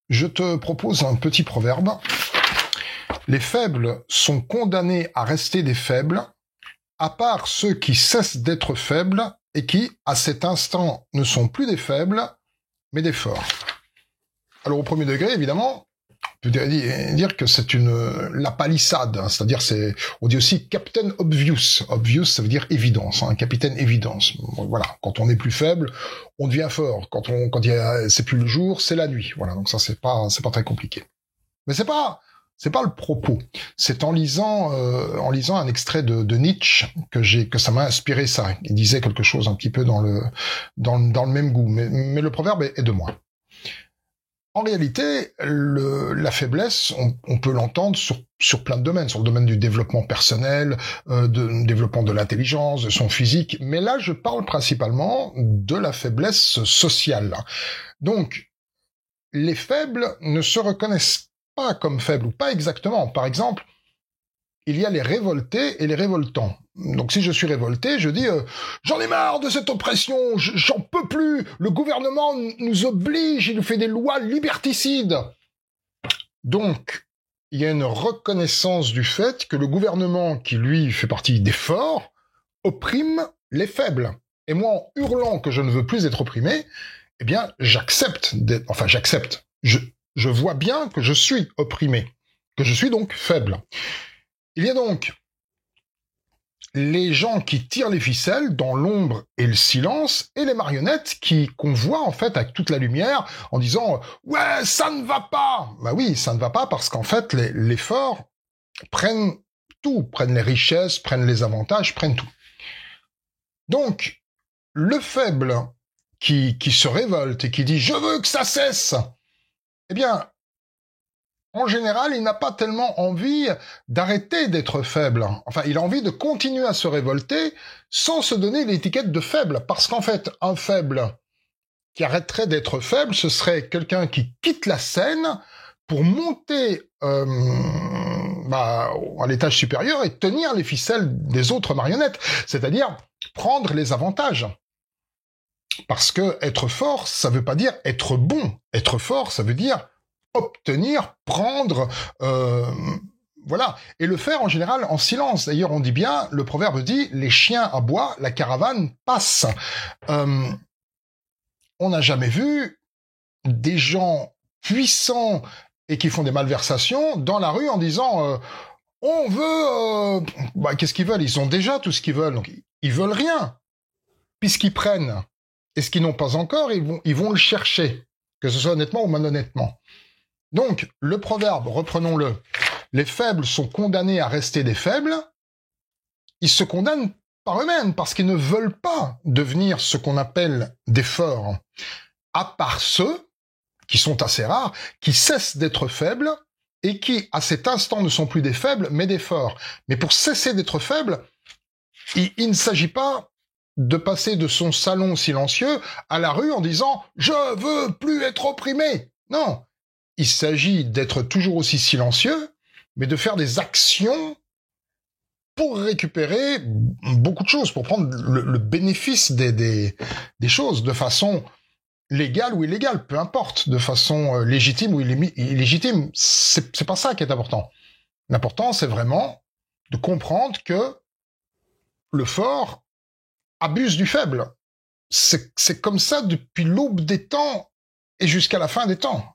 Je te propose un petit proverbe. Les faibles sont condamnés à rester des faibles, à part ceux qui cessent d'être faibles et qui, à cet instant, ne sont plus des faibles, mais des forts. Alors au premier degré, évidemment, on peut dire que c'est la palissade, hein, c'est-à-dire on dit aussi Captain Obvious. Obvious, ça veut dire évidence, hein, capitaine évidence. Voilà, quand on est plus faible, on devient fort. Quand c'est plus le jour, c'est la nuit. Voilà, donc ça c'est pas très compliqué. Mais c'est pas le propos. C'est en lisant un extrait de Nietzsche que ça m'a inspiré ça. Il disait quelque chose un petit peu dans le même goût. Mais le proverbe est de moi. En réalité, la faiblesse, on peut l'entendre sur plein de domaines, sur le domaine du développement personnel, développement de l'intelligence, de son physique. Mais là, je parle principalement de la faiblesse sociale. Donc, les faibles ne se reconnaissent pas comme faibles, ou pas exactement. Par exemple, il y a les révoltés et les révoltants. Donc si je suis révolté, je dis j'en ai marre de cette oppression, j'en peux plus, le gouvernement nous oblige, il nous fait des lois liberticides. Donc, il y a une reconnaissance du fait que le gouvernement, qui lui fait partie des forts, opprime les faibles. Et moi, en hurlant que je ne veux plus être opprimé, eh bien, j'accepte. Je vois bien que je suis opprimé, que je suis donc faible. Il y a donc les gens qui tirent les ficelles dans l'ombre et le silence, et les marionnettes qu'on voit en fait avec toute la lumière en disant « Ouais, ça ne va pas !» Bah oui, ça ne va pas parce qu'en fait, les forts prennent tout, prennent les richesses, prennent les avantages, prennent tout. Donc, le faible qui se révolte et qui dit « Je veux que ça cesse !» Eh bien, en général, il n'a pas tellement envie d'arrêter d'être faible. Enfin, il a envie de continuer à se révolter sans se donner l'étiquette de faible. Parce qu'en fait, un faible qui arrêterait d'être faible, ce serait quelqu'un qui quitte la scène pour monter à l'étage supérieur et tenir les ficelles des autres marionnettes. C'est-à-dire prendre les avantages. Parce que être fort, ça veut pas dire être bon. Être fort, ça veut dire obtenir, prendre, voilà. Et le faire en général en silence. D'ailleurs, on dit bien, le proverbe dit, les chiens aboient, la caravane passe. On n'a jamais vu des gens puissants et qui font des malversations dans la rue en disant, on veut, qu'est-ce qu'ils veulent? Ils ont déjà tout ce qu'ils veulent, donc ils veulent rien. Puisqu'ils prennent. Et ce qu'ils n'ont pas encore, ils vont le chercher. Que ce soit honnêtement ou malhonnêtement. Donc, le proverbe, reprenons-le, les faibles sont condamnés à rester des faibles, ils se condamnent par eux-mêmes, parce qu'ils ne veulent pas devenir ce qu'on appelle des forts, à part ceux, qui sont assez rares, qui cessent d'être faibles, et qui, à cet instant, ne sont plus des faibles, mais des forts. Mais pour cesser d'être faible, il ne s'agit pas de passer de son salon silencieux à la rue en disant « Je veux plus être opprimé !» Non. Il s'agit d'être toujours aussi silencieux, mais de faire des actions pour récupérer beaucoup de choses, pour prendre le bénéfice des choses de façon légale ou illégale, peu importe, de façon légitime ou illégitime. C'est pas ça qui est important. L'important, c'est vraiment de comprendre que le fort abuse du faible. C'est comme ça depuis l'aube des temps et jusqu'à la fin des temps.